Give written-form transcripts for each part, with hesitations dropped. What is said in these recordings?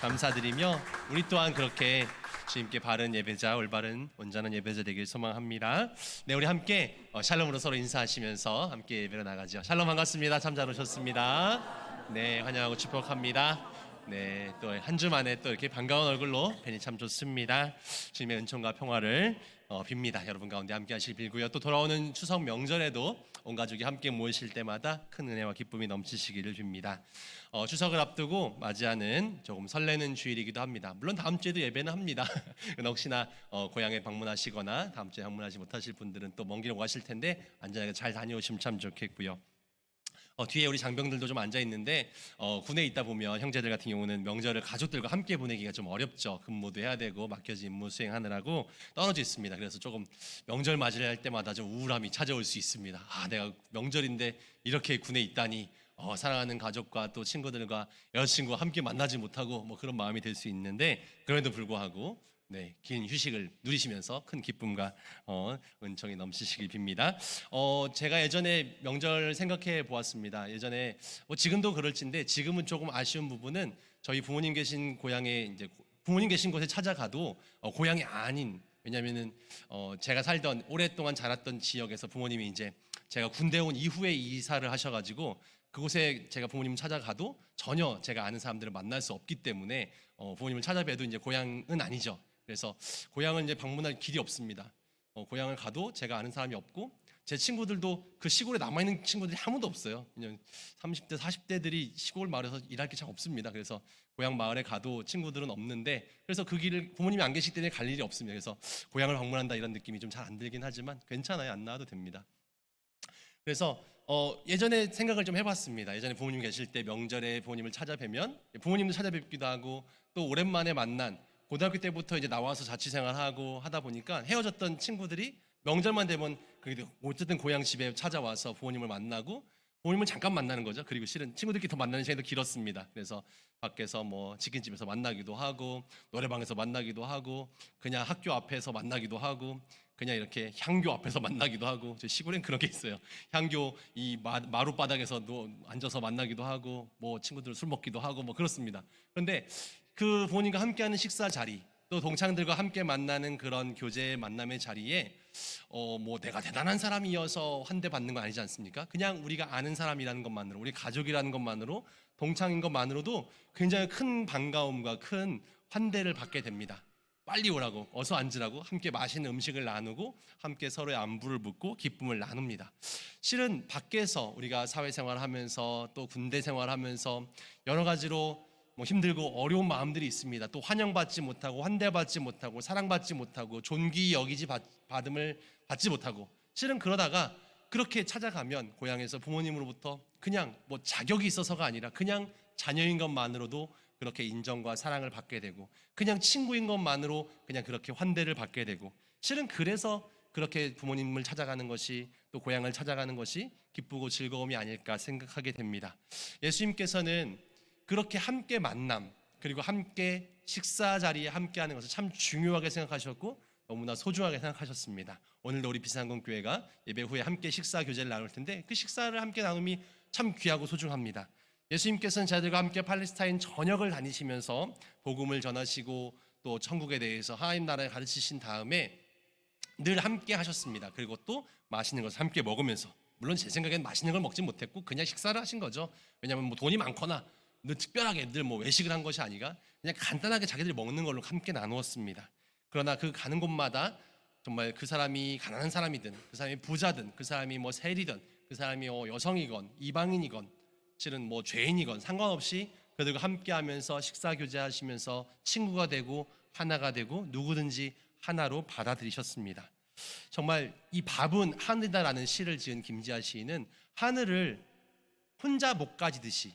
감사드리며 우리 또한 그렇게 주님께 바른 예배자, 올바른 온전한 예배자 되길 소망합니다. 네, 우리 함께 샬롬으로 서로 인사하시면서 함께 예배로 나가죠. 샬롬, 반갑습니다. 참 잘 오셨습니다. 네, 환영하고 축복합니다. 네, 또 한 주 만에 또 이렇게 반가운 얼굴로 뵈니 참 좋습니다. 주님의 은총과 평화를 빕니다. 여러분 가운데 함께 하실 빌고요. 또 돌아오는 추석 명절에도 온 가족이 함께 모이실 때마다 큰 은혜와 기쁨이 넘치시기를 빕니다. 추석을 앞두고 맞이하는 조금 설레는 주일이기도 합니다. 물론 다음 주에도 예배는 합니다. 혹시나 고향에 방문하시거나 다음 주에 방문하지 못하실 분들은 또 먼 길 오가실 텐데 안전하게 잘 다녀오시면 참 좋겠고요. 뒤에 우리 장병들도 좀 앉아 있는데 군에 있다 보면 형제들 같은 경우는 명절을 가족들과 함께 보내기가 좀 어렵죠. 근무도 해야 되고 맡겨진 임무 수행하느라고 떨어져 있습니다. 그래서 조금 명절 맞이를 할 때마다 좀 우울함이 찾아올 수 있습니다. 내가 명절인데 이렇게 군에 있다니, 사랑하는 가족과 또 친구들과 여자친구와 함께 만나지 못하고 뭐 그런 마음이 들 수 있는데, 그럼에도 불구하고 네, 긴 휴식을 누리시면서 큰 기쁨과 은총이 넘치시길 빕니다. 제가 예전에 명절 생각해 보았습니다. 예전에 지금도 그럴진데 지금은 조금 아쉬운 부분은 저희 부모님 계신 고향에 이제 부모님 계신 곳에 찾아가도 고향이 아닌, 왜냐면은 제가 살던 오랫동안 자랐던 지역에서 부모님이 이제 제가 군대 온 이후에 이사를 하셔가지고 그곳에 제가 부모님 찾아가도 전혀 제가 아는 사람들을 만날 수 없기 때문에 부모님을 찾아뵈도 이제 고향은 아니죠. 그래서 고향을 이제 방문할 길이 없습니다. 고향을 가도 제가 아는 사람이 없고 제 친구들도 그 시골에 남아있는 친구들이 아무도 없어요. 그냥 30대, 40대들이 시골 마을에서 일할 게 참 없습니다. 그래서 고향 마을에 가도 친구들은 없는데, 그래서 그 길을 부모님이 안 계시기 때문에 갈 일이 없습니다. 그래서 고향을 방문한다 이런 느낌이 좀 잘 안 들긴 하지만 괜찮아요. 안 나와도 됩니다. 그래서 예전에 생각을 좀 해봤습니다. 예전에 부모님 계실 때 명절에 부모님을 찾아뵈면 부모님도 찾아뵙기도 하고 또 오랜만에 만난 고등학교 때부터 이제 나와서 자취생활하고 하다 보니까 헤어졌던 친구들이 명절만 되면 그래도 어쨌든 고향 집에 찾아와서 부모님을 만나고 부모님을 잠깐 만나는 거죠. 그리고 실은 친구들끼리 더 만나는 시간이 더 길었습니다. 그래서 밖에서 뭐 치킨집에서 만나기도 하고 노래방에서 만나기도 하고 그냥 학교 앞에서 만나기도 하고 그냥 이렇게 향교 앞에서 만나기도 하고, 저 시골엔 그런 게 있어요. 향교 이 마루 바닥에서 앉아서 만나기도 하고 뭐 친구들 술 먹기도 하고 뭐 그렇습니다. 그런데 그 부모님과 함께하는 식사 자리, 또 동창들과 함께 만나는 그런 교제 만남의 자리에 뭐 내가 대단한 사람이어서 환대받는 건 아니지 않습니까? 그냥 우리가 아는 사람이라는 것만으로, 우리 가족이라는 것만으로, 동창인 것만으로도 굉장히 큰 반가움과 큰 환대를 받게 됩니다. 빨리 오라고, 어서 앉으라고, 함께 맛있는 음식을 나누고 함께 서로의 안부를 묻고 기쁨을 나눕니다. 실은 밖에서 우리가 사회생활을 하면서 또 군대 생활하면서 여러 가지로 뭐 힘들고 어려운 마음들이 있습니다. 또 환영받지 못하고 환대받지 못하고 사랑받지 못하고 존귀 여기지 받음을 받지 못하고, 실은 그러다가 그렇게 찾아가면 고향에서 부모님으로부터 그냥 뭐 자격이 있어서가 아니라 그냥 자녀인 것만으로도 그렇게 인정과 사랑을 받게 되고, 그냥 친구인 것만으로 그냥 그렇게 환대를 받게 되고, 실은 그래서 그렇게 부모님을 찾아가는 것이, 또 고향을 찾아가는 것이 기쁘고 즐거움이 아닐까 생각하게 됩니다. 예수님께서는 그렇게 함께 만남, 그리고 함께 식사 자리에 함께하는 것을 참 중요하게 생각하셨고 너무나 소중하게 생각하셨습니다. 오늘도 우리 비상공교회가 예배 후에 함께 식사 교제를 나눌 텐데 그 식사를 함께 나눔이 참 귀하고 소중합니다. 예수님께서는 저희들과 함께 팔레스타인 전역을 다니시면서 복음을 전하시고 또 천국에 대해서 하나님 나라를 가르치신 다음에 늘 함께 하셨습니다. 그리고 또 맛있는 것을 함께 먹으면서, 물론 제 생각엔 맛있는 걸 먹진 못했고 그냥 식사를 하신 거죠. 왜냐하면 뭐 돈이 많거나 늘 특별하게 늘 뭐 외식을 한 것이 아니라 그냥 간단하게 자기들이 먹는 걸로 함께 나누었습니다. 그러나 그 가는 곳마다 정말 그 사람이 가난한 사람이든 그 사람이 부자든 그 사람이 뭐 세리든 그 사람이 여성이건 이방인이건 실은 뭐 죄인이건 상관없이 그들과 함께하면서 식사 교제하시면서 친구가 되고 하나가 되고 누구든지 하나로 받아들이셨습니다. 정말 이 밥은 하늘이다라는 시를 지은 김지아 시인은 하늘을 혼자 못 가지듯이,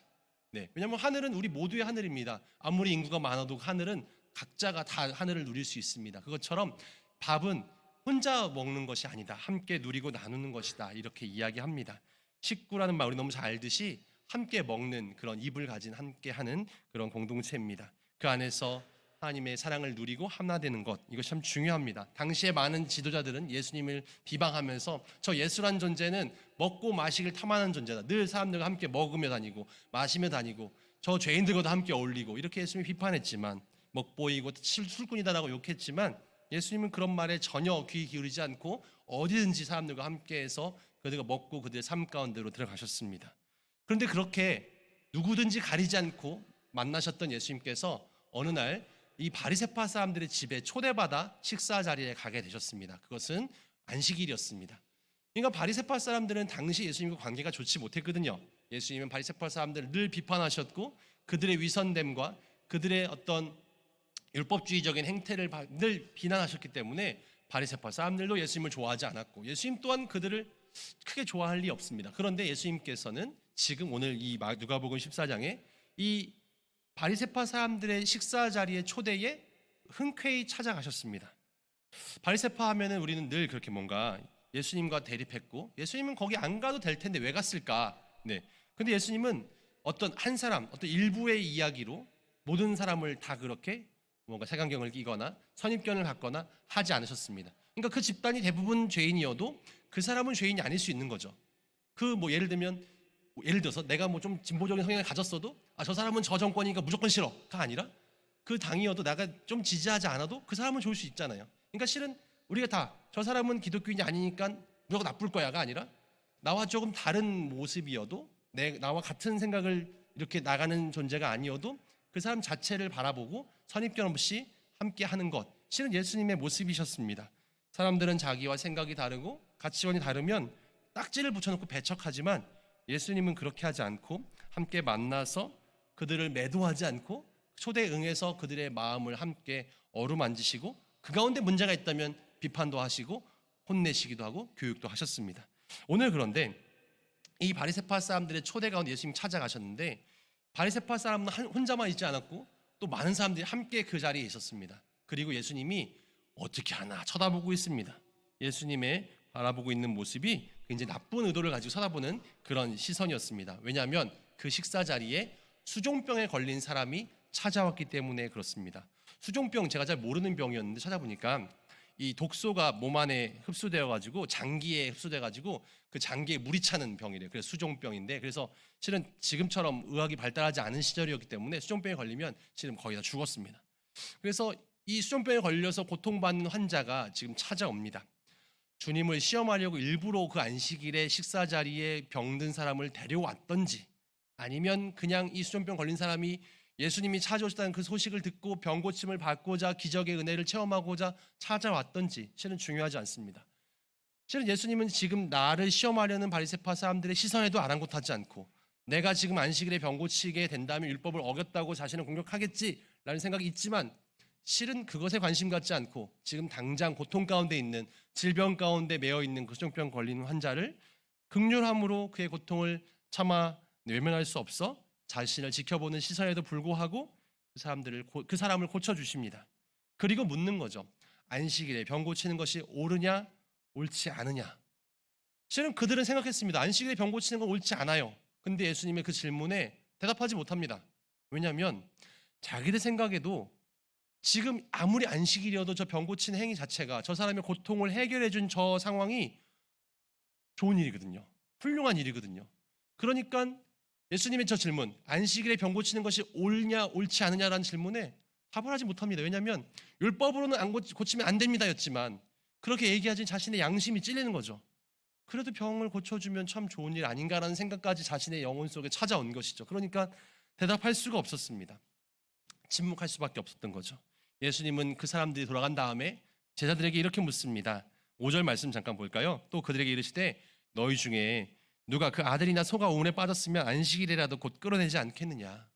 네, 왜냐하면 하늘은 우리 모두의 하늘입니다. 아무리 인구가 많아도 하늘은 각자가 다 하늘을 누릴 수 있습니다. 그것처럼 밥은 혼자 먹는 것이 아니다, 함께 누리고 나누는 것이다, 이렇게 이야기합니다. 식구라는 말 우리 너무 잘 알듯이 함께 먹는 그런 입을 가진 함께하는 그런 공동체입니다. 그 안에서 하나님의 사랑을 누리고 하나 되는 것, 이것이 참 중요합니다. 당시에 많은 지도자들은 예수님을 비방하면서 저 예수란 존재는 먹고 마시길 탐하는 존재다, 늘 사람들과 함께 먹으며 다니고 마시며 다니고 저 죄인들과도 함께 어울리고 이렇게 예수님이 비판했지만, 먹보이고 술꾼이다라고 욕했지만 예수님은 그런 말에 전혀 귀 기울이지 않고 어디든지 사람들과 함께해서 그들과 먹고 그들의 삶 가운데로 들어가셨습니다. 그런데 그렇게 누구든지 가리지 않고 만나셨던 예수님께서 어느 날 이 바리새파 사람들의 집에 초대받아 식사 자리에 가게 되셨습니다. 그것은 안식일이었습니다. 그러니까 바리새파 사람들은 당시 예수님과 관계가 좋지 못했거든요. 예수님은 바리새파 사람들을 늘 비판하셨고 그들의 위선됨과 그들의 어떤 율법주의적인 행태를 늘 비난하셨기 때문에 바리새파 사람들도 예수님을 좋아하지 않았고 예수님 또한 그들을 크게 좋아할 리 없습니다. 그런데 예수님께서는 지금 오늘 이 누가복음 14장에 이 바리새파 사람들의 식사 자리의 초대에 흔쾌히 찾아가셨습니다. 바리새파 하면은 우리는 늘 그렇게 뭔가 예수님과 대립했고 예수님은 거기 안 가도 될 텐데 왜 갔을까? 네. 근데 예수님은 어떤 한 사람, 어떤 일부의 이야기로 모든 사람을 다 그렇게 뭔가 색안경을 끼거나 선입견을 갖거나 하지 않으셨습니다. 그러니까 그 집단이 대부분 죄인이어도 그 사람은 죄인이 아닐 수 있는 거죠. 그 뭐 예를 들어서 내가 뭐 좀 진보적인 성향을 가졌어도 저 사람은 저 정권이니까 무조건 싫어가 아니라 그 당이어도 내가 좀 지지하지 않아도 그 사람은 좋을 수 있잖아요. 그러니까 실은 우리가 다 저 사람은 기독교인이 아니니까 무조건 나쁠 거야가 아니라 나와 조금 다른 모습이어도 나와 같은 생각을 이렇게 나가는 존재가 아니어도 그 사람 자체를 바라보고 선입견 없이 함께 하는 것, 실은 예수님의 모습이셨습니다. 사람들은 자기와 생각이 다르고 가치관이 다르면 딱지를 붙여놓고 배척하지만 예수님은 그렇게 하지 않고 함께 만나서 그들을 매도하지 않고 초대에 응해서 그들의 마음을 함께 어루만지시고 그 가운데 문제가 있다면 비판도 하시고 혼내시기도 하고 교육도 하셨습니다. 오늘 그런데 이 바리새파 사람들의 초대 가운데 예수님이 찾아가셨는데 바리새파 사람은 혼자만 있지 않았고 또 많은 사람들이 함께 그 자리에 있었습니다. 그리고 예수님이 어떻게 하나 쳐다보고 있습니다. 예수님의 바라보고 있는 모습이 굉장히 나쁜 의도를 가지고 쳐다보는 그런 시선이었습니다. 왜냐하면 그 식사 자리에 수종병에 걸린 사람이 찾아왔기 때문에 그렇습니다. 수종병 제가 잘 모르는 병이었는데 찾아보니까 이 독소가 몸 안에 흡수되어 가지고 장기에 흡수돼 가지고 그 장기에 물이 차는 병이래요. 그래서 수종병인데, 그래서 실은 지금처럼 의학이 발달하지 않은 시절이었기 때문에 수종병에 걸리면 실은 거의 다 죽었습니다. 그래서 이 수종병에 걸려서 고통받는 환자가 지금 찾아옵니다. 주님을 시험하려고 일부러 그 안식일에 식사 자리에 병든 사람을 데려왔던지 아니면 그냥 이 수종병 걸린 사람이 예수님이 찾아오셨다는 그 소식을 듣고 병 고침을 받고자 기적의 은혜를 체험하고자 찾아왔던지 실은 중요하지 않습니다. 실은 예수님은 지금 나를 시험하려는 바리새파 사람들의 시선에도 아랑곳하지 않고 내가 지금 안식일에 병 고치게 된다면 율법을 어겼다고 자신을 공격하겠지라는 생각이 있지만 실은 그것에 관심 갖지 않고 지금 당장 고통 가운데 있는 질병 가운데 매여 있는 그 수종병 걸린 환자를 긍휼함으로 그의 고통을 참아 외면할 수 없어 자신을 지켜보는 시선에도 불구하고 그 사람을 고쳐주십니다. 그리고 묻는 거죠. 안식일에 병 고치는 것이 옳으냐 옳지 않으냐. 실은 그들은 생각했습니다. 안식일에 병 고치는 건 옳지 않아요. 근데 예수님의 그 질문에 대답하지 못합니다. 왜냐하면 자기들 생각에도 지금 아무리 안식일이어도 저 병 고치는 행위 자체가 저 사람의 고통을 해결해 준 저 상황이 좋은 일이거든요. 훌륭한 일이거든요. 그러니까 예수님의 저 질문, 안식일에 병 고치는 것이 옳냐 옳지 않느냐라는 질문에 답을 하지 못합니다. 왜냐하면 율법으로는 고치면 안 됩니다였지만 그렇게 얘기하지 자신의 양심이 찔리는 거죠. 그래도 병을 고쳐주면 참 좋은 일 아닌가라는 생각까지 자신의 영혼 속에 찾아온 것이죠. 그러니까 대답할 수가 없었습니다. 침묵할 수밖에 없었던 거죠. 예수님은 그 사람들이 돌아간 다음에 제자들에게 이렇게 묻습니다. 5절 말씀 잠깐 볼까요? 또 그들에게 이르시되 너희 중에 누가 그 아들이나 소가 우물에 빠졌으면 안식일이라도 곧 끌어내지 않겠느냐.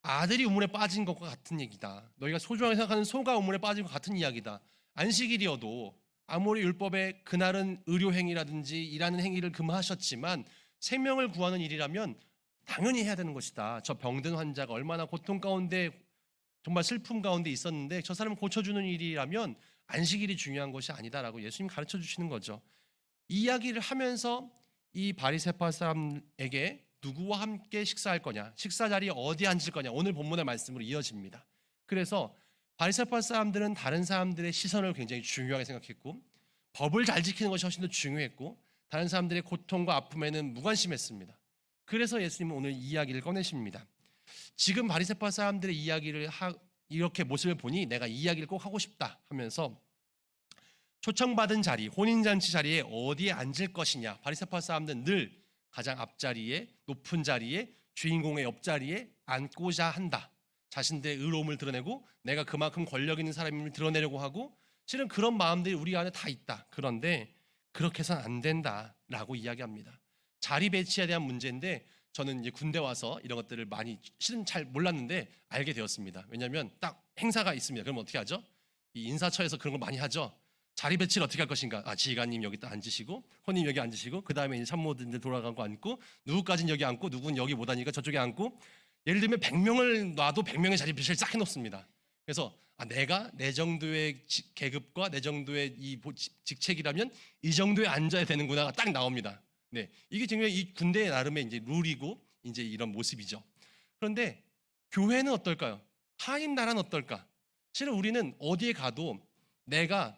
아들이 우물에 빠진 것과 같은 얘기다. 너희가 소중하게 생각하는 소가 우물에 빠진 것 같은 이야기다. 안식일이어도 아무리 율법에 그날은 의료행위라든지 일하는 행위를 금하셨지만 생명을 구하는 일이라면 당연히 해야 되는 것이다. 저 병든 환자가 얼마나 고통 가운데 정말 슬픔 가운데 있었는데 저 사람을 고쳐주는 일이라면 안식일이 중요한 것이 아니다라고 예수님 가르쳐 주시는 거죠. 이 이야기를 하면서 이 바리새파 사람에게 누구와 함께 식사할 거냐, 식사 자리에 어디 앉을 거냐, 오늘 본문의 말씀으로 이어집니다. 그래서 바리새파 사람들은 다른 사람들의 시선을 굉장히 중요하게 생각했고 법을 잘 지키는 것이 훨씬 더 중요했고 다른 사람들의 고통과 아픔에는 무관심했습니다. 그래서 예수님은 오늘 이 이야기를 꺼내십니다. 지금 바리새파 사람들의 이야기를 이렇게 모습을 보니 내가 이 이야기를 꼭 하고 싶다 하면서 초청받은 자리, 혼인잔치 자리에 어디에 앉을 것이냐. 바리새파 사람들은 늘 가장 앞자리에, 높은 자리에, 주인공의 옆자리에 앉고자 한다. 자신들의 의로움을 드러내고 내가 그만큼 권력 있는 사람임을 드러내려고 하고, 실은 그런 마음들이 우리 안에 다 있다. 그런데 그렇게 해서는 안 된다라고 이야기합니다. 자리 배치에 대한 문제인데, 저는 이제 군대 와서 이런 것들을 많이 실은 잘 몰랐는데 알게 되었습니다. 왜냐하면 딱 행사가 있습니다. 그럼 어떻게 하죠? 이 인사처에서 그런 걸 많이 하죠. 자리 배치를 어떻게 할 것인가? 지휘관님 여기 딱 앉으시고, 혼님 여기 앉으시고, 그 다음에 참모들 돌아가고 앉고, 누구까지는 여기 앉고, 누구는 여기 못 앉으니까 저쪽에 앉고, 예를 들면 100명을 놔도 100명의 자리 배치를 싹 해놓습니다. 그래서 내가 내 정도의 계급과 내 정도의 이 직책이라면 이 정도에 앉아야 되는구나가 딱 나옵니다. 네, 이게 정말 이 군대의 나름의 이제 룰이고 이제 이런 모습이죠. 그런데 교회는 어떨까요? 하나님 나라는 어떨까? 실은 우리는 어디에 가도 내가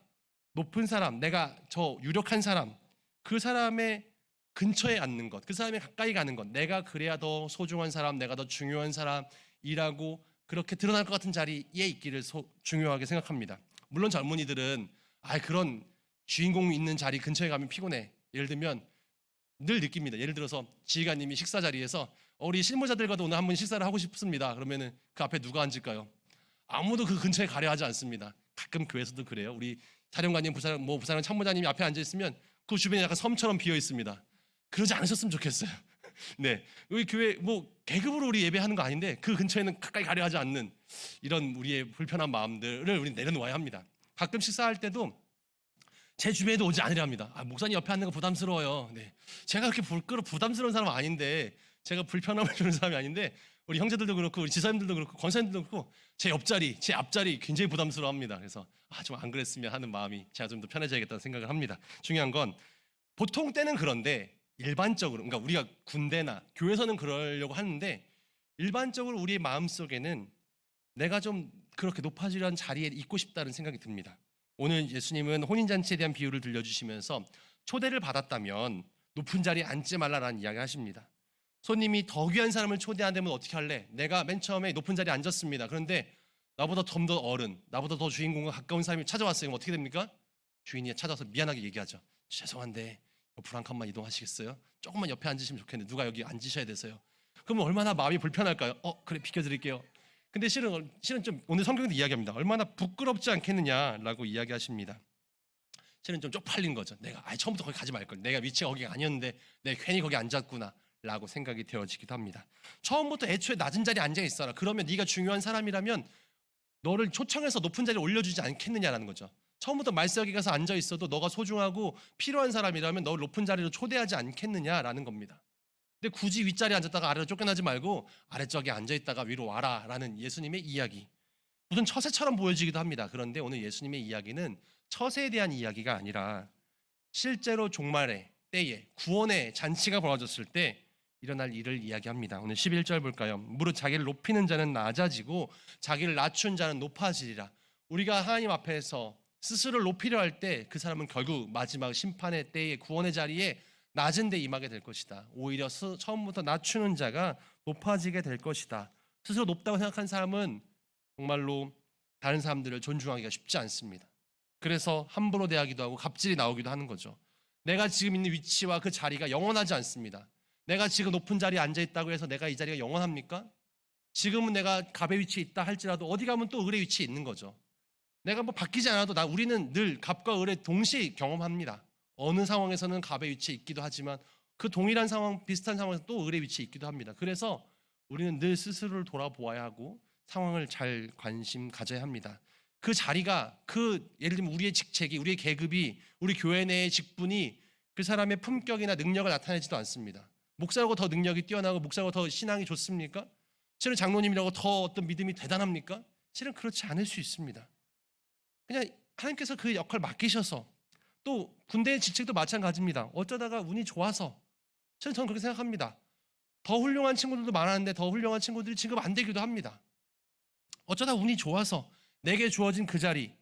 높은 사람, 내가 저 유력한 사람, 그 사람의 근처에 앉는 것, 그 사람에 가까이 가는 것, 내가 그래야 더 소중한 사람, 내가 더 중요한 사람이라고 그렇게 드러날 것 같은 자리에 있기를 중요하게 생각합니다. 물론 젊은이들은 그런 주인공이 있는 자리 근처에 가면 피곤해. 예를 들면 늘 느낍니다. 예를 들어서 지휘관님이 식사 자리에서 우리 실무자들과도 오늘 한번 식사를 하고 싶습니다. 그러면은 그 앞에 누가 앉을까요? 아무도 그 근처에 가려 하지 않습니다. 가끔 교회에서도 그래요. 우리 사령관님, 부사령 참모자님이 앞에 앉아 있으면 그 주변에 약간 섬처럼 비어 있습니다. 그러지 않으셨으면 좋겠어요. 네, 우리 교회 계급으로 우리 예배하는 거 아닌데 그 근처에는 가까이 가려 하지 않는 이런 우리의 불편한 마음들을 우리 내려놓아야 합니다. 가끔 식사할 때도 제 주변에도 오지 않으려 합니다. 목사님 옆에 앉는 거 부담스러워요. 네, 제가 그렇게 부담스러운 사람은 아닌데, 제가 불편함을 주는 사람이 아닌데, 우리 형제들도 그렇고 우리 지사님들도 그렇고 권사님들도 그렇고 제 옆자리, 제 앞자리 굉장히 부담스러워합니다. 그래서 좀 안 그랬으면 하는 마음이, 제가 좀 더 편해져야겠다는 생각을 합니다. 중요한 건 보통 때는 그런데 일반적으로, 그러니까 우리가 군대나 교회에서는 그러려고 하는데 일반적으로 우리의 마음속에는 내가 좀 그렇게 높아지려는 자리에 있고 싶다는 생각이 듭니다. 오늘 예수님은 혼인잔치에 대한 비유를 들려주시면서 초대를 받았다면 높은 자리에 앉지 말라라는 이야기 하십니다. 손님이 더 귀한 사람을 초대한다면 어떻게 할래? 내가 맨 처음에 높은 자리에 앉았습니다. 그런데 나보다 좀 더 어른, 나보다 더 주인공과 가까운 사람이 찾아왔어요. 그럼 어떻게 됩니까? 주인이 찾아서 미안하게 얘기하죠. 죄송한데 옆으로 한 칸만 이동하시겠어요? 조금만 옆에 앉으시면 좋겠는데 누가 여기 앉으셔야 돼서요. 그러면 얼마나 마음이 불편할까요? 그래, 비켜드릴게요. 근데 실은 좀 오늘 성경도 이야기합니다. 얼마나 부끄럽지 않겠느냐라고 이야기하십니다. 실은 좀 쪽팔린 거죠. 내가 처음부터 거기 가지 말걸. 내가 위치가 거기가 아니었는데 내가 괜히 거기 앉았구나 라고 생각이 되어지기도 합니다. 처음부터 애초에 낮은 자리에 앉아 있어라. 그러면 네가 중요한 사람이라면 너를 초청해서 높은 자리에 올려주지 않겠느냐라는 거죠. 처음부터 말세하게 가서 앉아 있어도 너가 소중하고 필요한 사람이라면 너를 높은 자리로 초대하지 않겠느냐라는 겁니다. 근데 굳이 윗자리에 앉았다가 아래로 쫓겨나지 말고 아래쪽에 앉아있다가 위로 와라 라는 예수님의 이야기, 무슨 처세처럼 보여지기도 합니다. 그런데 오늘 예수님의 이야기는 처세에 대한 이야기가 아니라 실제로 종말의 때에 구원의 잔치가 벌어졌을 때 일어날 일을 이야기합니다. 오늘 11절 볼까요? 무릇 자기를 높이는 자는 낮아지고 자기를 낮춘 자는 높아지리라. 우리가 하나님 앞에서 스스로를 높이려 할 때 그 사람은 결국 마지막 심판의 때에 구원의 자리에 낮은 데 임하게 될 것이다. 오히려 처음부터 낮추는 자가 높아지게 될 것이다. 스스로 높다고 생각한 사람은 정말로 다른 사람들을 존중하기가 쉽지 않습니다. 그래서 함부로 대하기도 하고 갑질이 나오기도 하는 거죠. 내가 지금 있는 위치와 그 자리가 영원하지 않습니다. 내가 지금 높은 자리에 앉아있다고 해서 내가 이 자리가 영원합니까? 지금은 내가 갑의 위치에 있다 할지라도 어디 가면 또 을의 위치에 있는 거죠. 내가 바뀌지 않아도 우리는 늘 갑과 을의 동시에 경험합니다. 어느 상황에서는 갑의 위치에 있기도 하지만 그 동일한 상황, 비슷한 상황에서 또 을의 위치에 있기도 합니다. 그래서 우리는 늘 스스로를 돌아보아야 하고 상황을 잘 관심 가져야 합니다. 그 자리가, 예를 들면 우리의 직책이, 우리의 계급이, 우리 교회 내의 직분이 그 사람의 품격이나 능력을 나타내지도 않습니다. 목사라고 더 능력이 뛰어나고 목사라고 더 신앙이 좋습니까? 실은 장로님이라고 더 어떤 믿음이 대단합니까? 실은 그렇지 않을 수 있습니다. 그냥 하나님께서 그 역할을 맡기셔서, 또 군대의 직책도 마찬가지입니다. 어쩌다가 운이 좋아서, 저는 그렇게 생각합니다. 더 훌륭한 친구들도 많았는데 더 훌륭한 친구들이 지금 안 되기도 합니다. 어쩌다 운이 좋아서 내게 주어진 그 자리,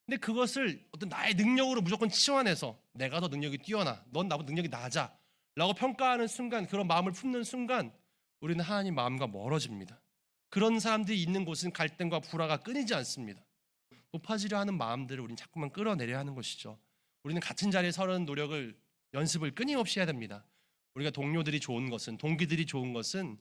근데 그것을 어떤 나의 능력으로 무조건 치환해서 내가 더 능력이 뛰어나, 넌 나보다 능력이 낮아 라고 평가하는 순간, 그런 마음을 품는 순간 우리는 하나님 마음과 멀어집니다. 그런 사람들이 있는 곳은 갈등과 불화가 끊이지 않습니다. 높아지려 하는 마음들을 우리는 자꾸만 끌어내려 하는 것이죠. 우리는 같은 자리에 서는 노력을 연습을 끊임없이 해야 됩니다. 우리가 동료들이 좋은 것은, 동기들이 좋은 것은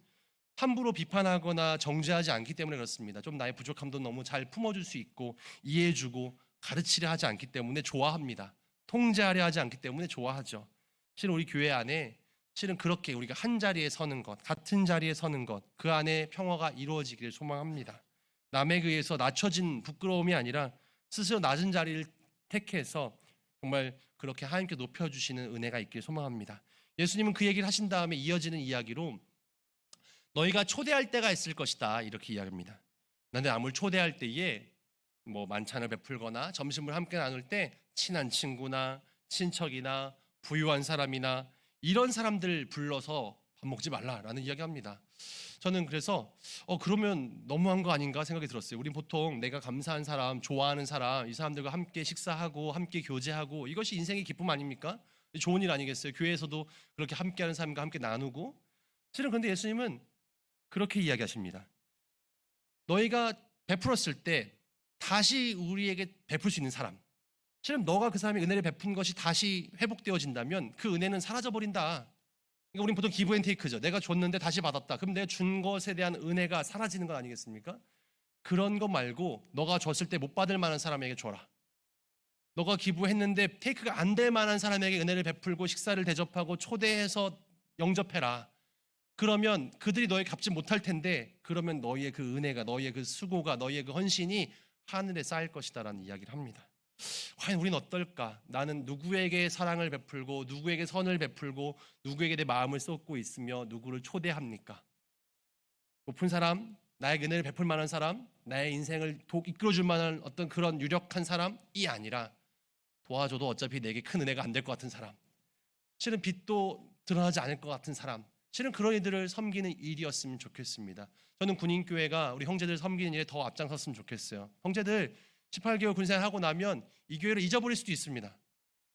함부로 비판하거나 정죄하지 않기 때문에 그렇습니다. 좀 나의 부족함도 너무 잘 품어줄 수 있고 이해해주고 가르치려 하지 않기 때문에 좋아합니다. 통제하려 하지 않기 때문에 좋아하죠. 실은 우리 교회 안에 실은 그렇게 우리가 한 자리에 서는 것, 같은 자리에 서는 것, 그 안에 평화가 이루어지기를 소망합니다. 남에 의해서 낮춰진 부끄러움이 아니라 스스로 낮은 자리를 택해서 정말 그렇게 하나님께 높여주시는 은혜가 있기를 소망합니다. 예수님은 그 얘기를 하신 다음에 이어지는 이야기로 너희가 초대할 때가 있을 것이다 이렇게 이야기합니다. 나는 남을 초대할 때에 뭐 만찬을 베풀거나 점심을 함께 나눌 때 친한 친구나 친척이나 부유한 사람이나 이런 사람들 불러서 밥 먹지 말라라는 이야기합니다. 저는 그래서 그러면 너무한 거 아닌가 생각이 들었어요. 우린 보통 내가 감사한 사람, 좋아하는 사람, 이 사람들과 함께 식사하고 함께 교제하고 이것이 인생의 기쁨 아닙니까? 좋은 일 아니겠어요? 교회에서도 그렇게 함께하는 사람과 함께 나누고. 실은 그런데 예수님은 그렇게 이야기하십니다. 너희가 베풀었을 때 다시 우리에게 베풀 수 있는 사람, 실은 너가 그 사람의 은혜를 베푼 것이 다시 회복되어진다면 그 은혜는 사라져버린다. 그러니까 우리는 보통 기브 앤 테이크죠. 내가 줬는데 다시 받았다. 그럼 내가 준 것에 대한 은혜가 사라지는 것 아니겠습니까? 그런 거 말고 너가 줬을 때 못 받을 만한 사람에게 줘라. 너가 기부했는데 테이크가 안 될 만한 사람에게 은혜를 베풀고 식사를 대접하고 초대해서 영접해라. 그러면 그들이 너희 갚지 못할 텐데 그러면 너희의 그 은혜가, 너희의 그 수고가, 너희의 그 헌신이 하늘에 쌓일 것이다라는 이야기를 합니다. 과연 우리는 어떨까? 나는 누구에게 사랑을 베풀고 누구에게 선을 베풀고 누구에게 내 마음을 쏟고 있으며 누구를 초대합니까? 높은 사람, 나에게 은혜를 베풀 만한 사람, 나의 인생을 이끌어줄 만한 어떤 그런 유력한 사람이 아니라 도와줘도 어차피 내게 큰 은혜가 안 될 것 같은 사람, 실은 빛도 드러나지 않을 것 같은 사람, 실은 그런 이들을 섬기는 일이었으면 좋겠습니다. 저는 군인교회가 우리 형제들 섬기는 일에 더 앞장섰으면 좋겠어요. 형제들 18개월 군생활하고 나면 이 교회를 잊어버릴 수도 있습니다.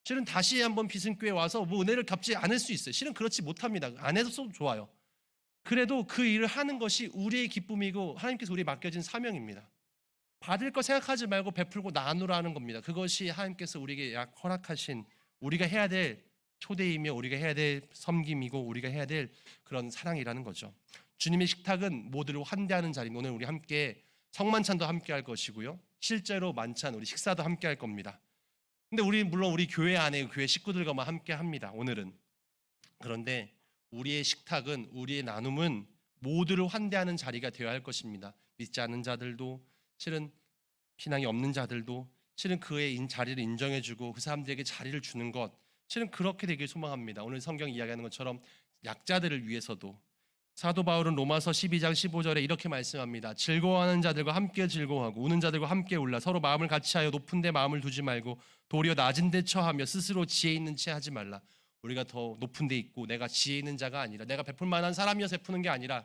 실은 다시 한번 비승교회 와서 뭐 은혜를 갚지 않을 수 있어요. 실은 그렇지 못합니다. 안 해도 좋아요. 그래도 그 일을 하는 것이 우리의 기쁨이고 하나님께서 우리에 맡겨진 사명입니다. 받을 거 생각하지 말고 베풀고 나누라는 겁니다. 그것이 하나님께서 우리에게 허락하신 우리가 해야 될 초대이며 우리가 해야 될 섬김이고 우리가 해야 될 그런 사랑이라는 거죠. 주님의 식탁은 모두를 환대하는 자리입니다. 오늘 우리 함께 성만찬도 함께 할 것이고요, 실제로 만찬 우리 식사도 함께 할 겁니다. 근데 물론 우리 교회 안에 교회 식구들과만 함께 합니다. 오늘은. 그런데 우리의 식탁은, 우리의 나눔은 모두를 환대하는 자리가 되어야 할 것입니다. 믿지 않는 자들도, 실은 신앙이 없는 자들도 실은 그의 자리를 인정해주고 그 사람들에게 자리를 주는 것, 실은 그렇게 되길 소망합니다. 오늘 성경 이야기하는 것처럼 약자들을 위해서도 사도 바울은 로마서 12장 15절에 이렇게 말씀합니다. 즐거워하는 자들과 함께 즐거워하고 우는 자들과 함께 울라. 서로 마음을 같이하여 높은 데 마음을 두지 말고 도리어 낮은 데 처하며 스스로 지혜 있는 채 하지 말라. 우리가 더 높은 데 있고 내가 지혜 있는 자가 아니라 내가 베풀 만한 사람이어서 베푸는 게 아니라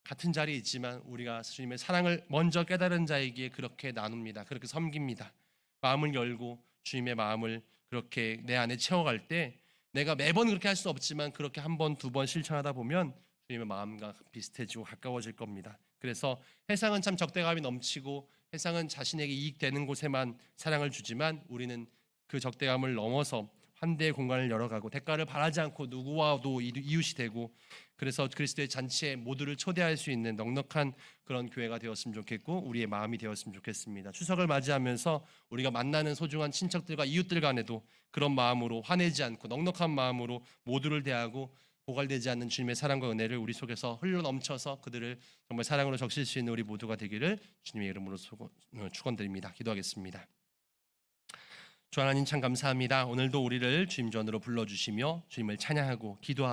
같은 자리에 있지만 우리가 주님의 사랑을 먼저 깨달은 자에게 그렇게 나눕니다. 그렇게 섬깁니다. 마음을 열고 주님의 마음을 그렇게 내 안에 채워갈 때 내가 매번 그렇게 할 수 없지만 그렇게 한 번, 두 번 실천하다 보면 주님의 마음과 비슷해지고 가까워질 겁니다. 그래서 세상은 참 적대감이 넘치고 세상은 자신에게 이익되는 곳에만 사랑을 주지만 우리는 그 적대감을 넘어서 환대의 공간을 열어가고 대가를 바라지 않고 누구와도 이웃이 되고 그래서 그리스도의 잔치에 모두를 초대할 수 있는 넉넉한 그런 교회가 되었으면 좋겠고 우리의 마음이 되었으면 좋겠습니다. 추석을 맞이하면서 우리가 만나는 소중한 친척들과 이웃들 간에도 그런 마음으로 화내지 않고 넉넉한 마음으로 모두를 대하고 고갈되지 않는 주님의 사랑과 은혜를 우리 속에서 흘러 넘쳐서 그들을 정말 사랑으로 적실 수 있는 우리 모두가 되기를 주님의 이름으로 축원드립니다. 기도하겠습니다. 주 하나님 참 감사합니다. 오늘도 우리를 주님 전으로 불러주시며 주님을 찬양하고 기도하고